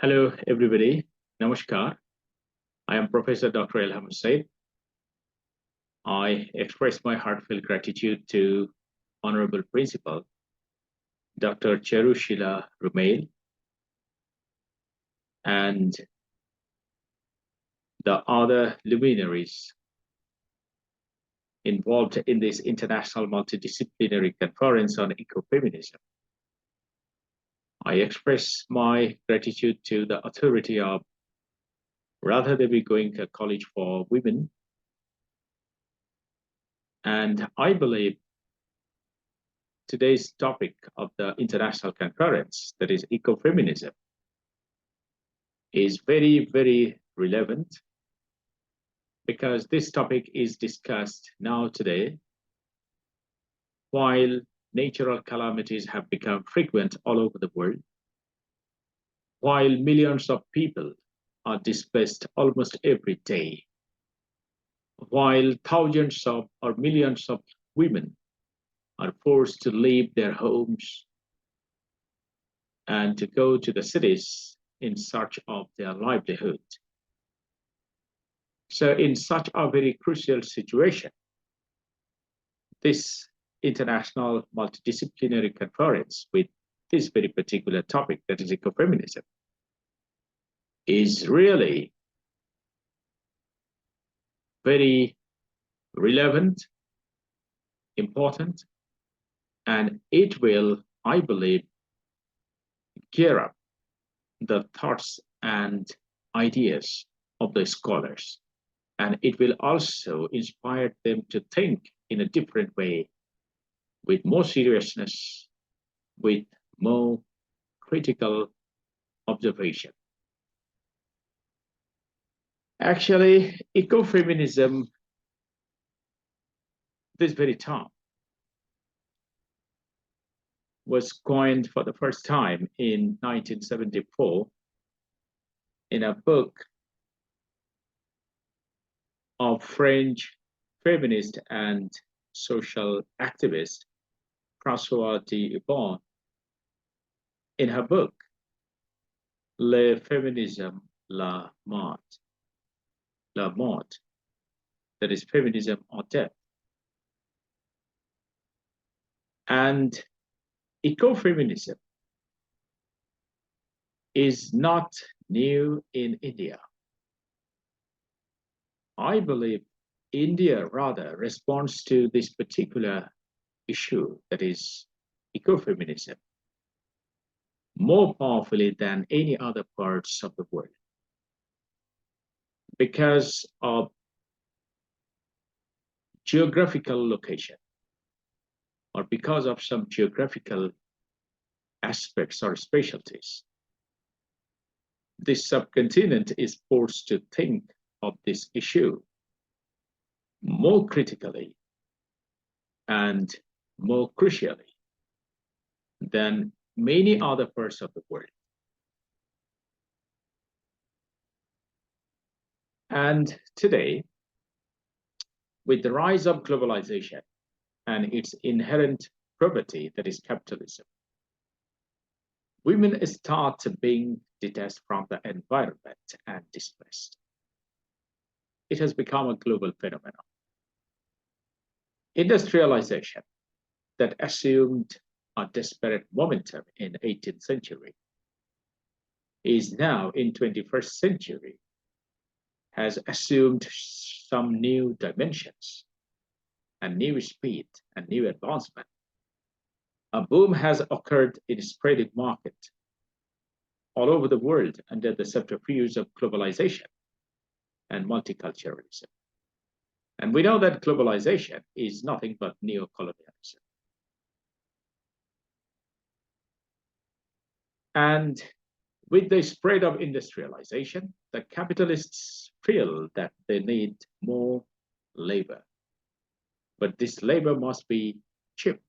Hello, everybody. Namaskar. I am Professor Dr. Elham Hossain. I express my heartfelt gratitude to Honorable Principal Dr. Cherushila Rumail and the other luminaries involved in this international multidisciplinary conference on ecofeminism. I express my gratitude to the authority of Radha Devi Goenka College for Women. And I believe today's topic of the international conference, that is ecofeminism, is very, very relevant because this topic is discussed now today while natural calamities have become frequent all over the world, while millions of people are displaced almost every day, while thousands of or millions of women are forced to leave their homes and to go to the cities in search of their livelihood. So in such a very crucial situation, this international multidisciplinary conference with this very particular topic, that is ecofeminism, is really very relevant, important, and it will, I believe, gear up the thoughts and ideas of the scholars. And it will also inspire them to think in a different way, with more seriousness, with more critical observation. Actually, ecofeminism, this very term, was coined for the first time in 1974 in a book of French feminist and social activist Françoise d'Eubon. In her book, Le Féminisme, la mort, that is feminism or death. And ecofeminism is not new in India. I believe India rather responds to this particular issue, that is ecofeminism, more powerfully than any other parts of the world, because of geographical location, or because of some geographical aspects or specialties. This subcontinent is forced to think of this issue more critically and more crucially than many other parts of the world. And today, with the rise of globalization and its inherent property, that is capitalism, women start being detached from the environment and displaced. It has become a global phenomenon. Industrialization that assumed a desperate momentum in the 18th century is now in 21st century has assumed some new dimensions and new speed and new advancement. A boom has occurred in spreading market all over the world under the subterfuge of globalization and multiculturalism. And we know that globalization is nothing but neocolonialism. And with the spread of industrialization, the capitalists feel that they need more labor. But this labor must be cheap.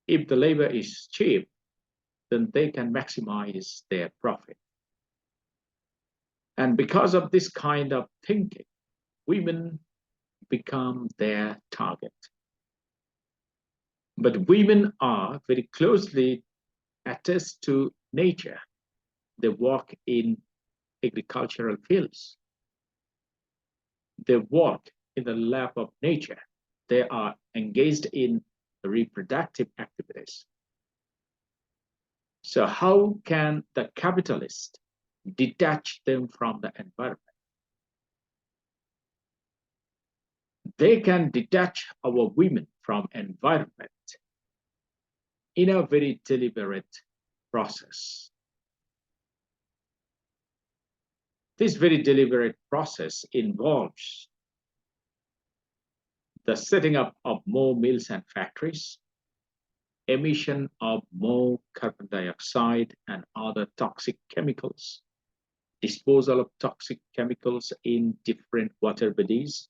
If the labor is cheap, then they can maximize their profit. And because of this kind of thinking, women become their target. But women are very closely attached to nature They work in agricultural fields. They work in the lap of nature. They are engaged in reproductive activities. So how can the capitalist detach them from the environment? They can detach our women from environment in a very deliberate process. This very deliberate process involves the setting up of more mills and factories, emission of more carbon dioxide and other toxic chemicals, disposal of toxic chemicals in different water bodies.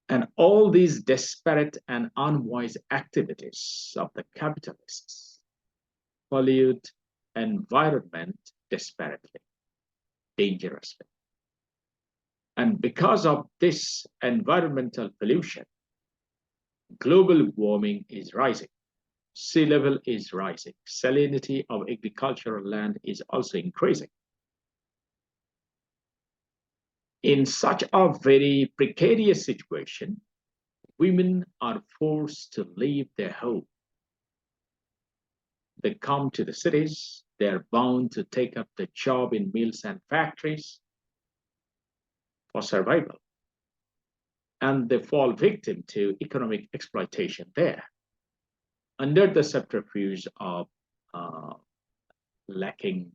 And all these disparate and unwise activities of the capitalists pollute environment disparately, dangerously. And because of this environmental pollution, global warming is rising. Sea level is rising. Salinity of agricultural land is also increasing. In such a very precarious situation, women are forced to leave their home. They come to the cities. They're bound to take up the job in mills and factories for survival. And they fall victim to economic exploitation there under the subterfuge of lacking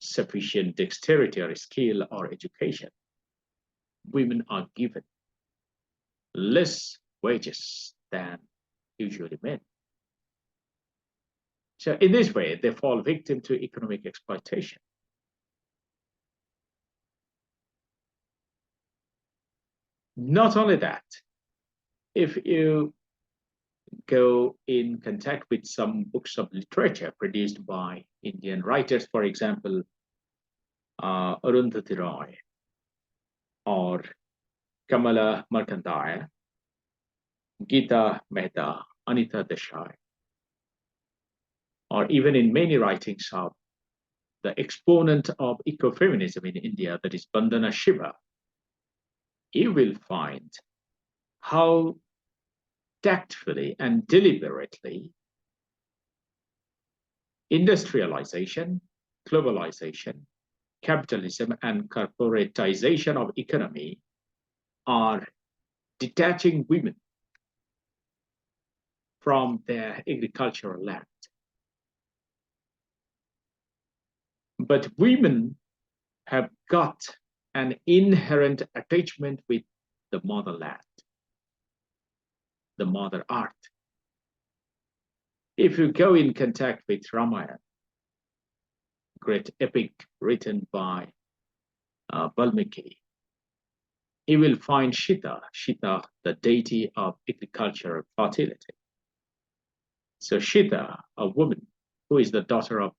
sufficient dexterity or skill or education. Women are given less wages than usually men. So in this way, they fall victim to economic exploitation. Not only that, if you go in contact with some books of literature produced by Indian writers, for example, Arundhati Roy or Kamala Markandaya, Geeta Mehta, Anita Desai, or even in many writings of the exponent of ecofeminism in India, that is Bandana Shiva, you will find how tactfully and deliberately industrialization, globalization, capitalism, and corporatization of economy are detaching women from their agricultural land. But women have got an inherent attachment with the motherland, the mother earth. If you go in contact with Ramayana, great epic written by Valmiki, you will find Shita, the deity of agricultural fertility. So Shita, a woman who is the daughter of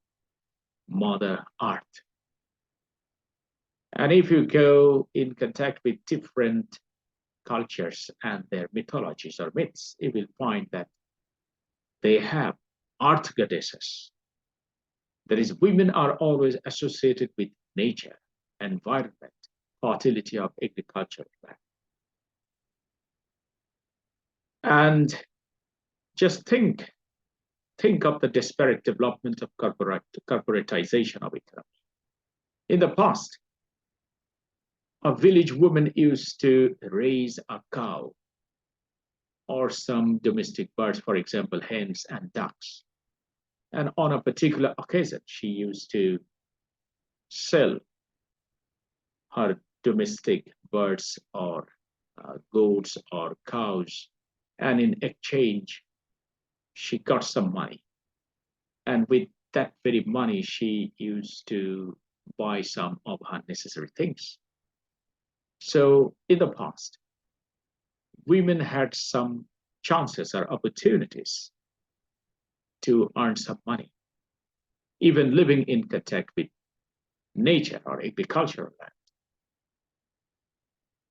Mother Earth. And if you go in contact with different cultures and their mythologies or myths, you will find that they have earth goddesses. That is, women are always associated with nature, environment, fertility of agricultural land. And just think of the disparate development of corporatization of economy. In the past, a village woman used to raise a cow or some domestic birds, for example, hens and ducks. And on a particular occasion, she used to sell her domestic birds or goats or cows. And in exchange, she got some money. And with that very money, she used to buy some of her necessary things. So in the past, women had some chances or opportunities to earn some money, even living in contact with nature or agricultural land.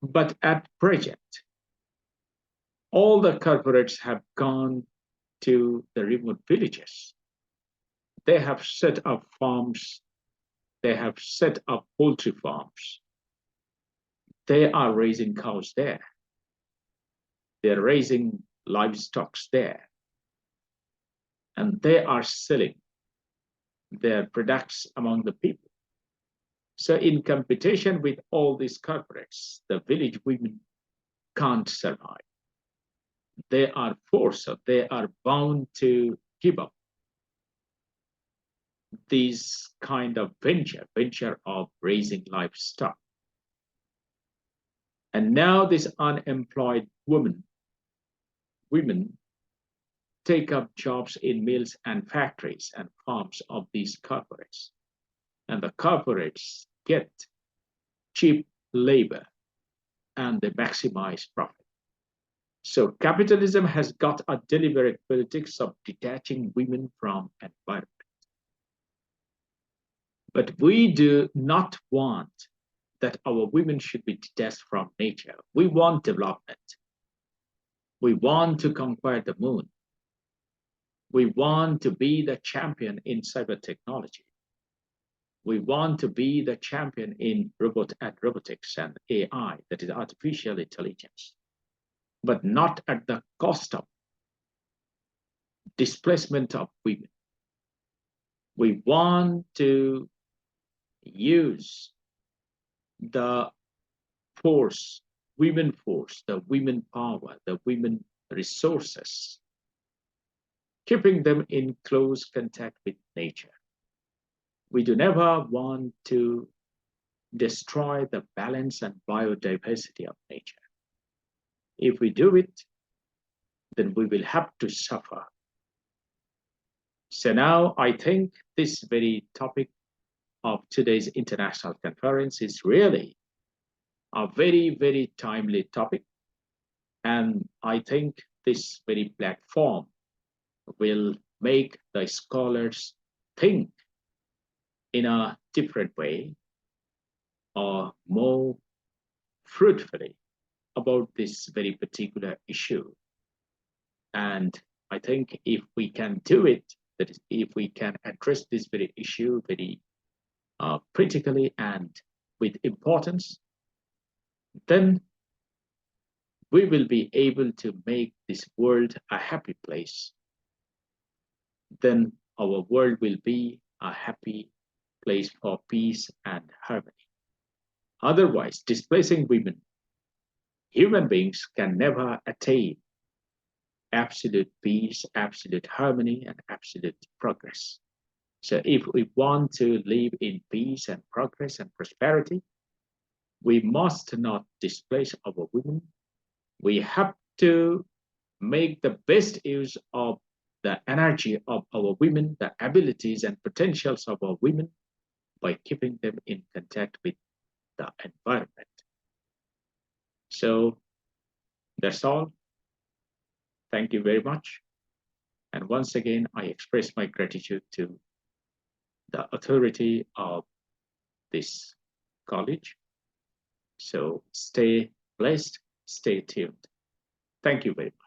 But at present, all the corporates have gone to the remote villages. They have set up farms. They have set up poultry farms. They are raising cows there. They're raising livestock there. And they are selling their products among the people. So in competition with all these corporates, the village women can't survive. They are forced, or they are bound to give up this kind of venture of raising livestock. And now these unemployed women take up jobs in mills and factories and farms of these corporates. And the corporates get cheap labor and they maximize profit. So capitalism has got a deliberate politics of detaching women from environment. But we do not want that our women should be detached from nature. We want development. We want to conquer the moon. We want to be the champion in cyber technology. We want to be the champion in robotics and AI, that is artificial intelligence, but not at the cost of displacement of women. We want to use the force, the women power, the women resources, keeping them in close contact with nature. We do never want to destroy the balance and biodiversity of nature. If we do it, then we will have to suffer. So now I think this very topic of today's international conference is really a very, very timely topic. And I think this very platform will make the scholars think in a different way or more fruitfully about this very particular issue. And I think if we can do it, that is, if we can address this very issue very critically and with importance, then we will be able to make this world a happy place. Then our world will be a happy place for peace and harmony. Otherwise, displacing women, human beings can never attain absolute peace, absolute harmony, and absolute progress. So if we want to live in peace and progress and prosperity, we must not displace our women. We have to make the best use of the energy of our women, the abilities and potentials of our women, by keeping them in contact with the environment. So that's all. Thank you very much. And once again, I express my gratitude to the authority of this college. So stay blessed, stay tuned. Thank you very much.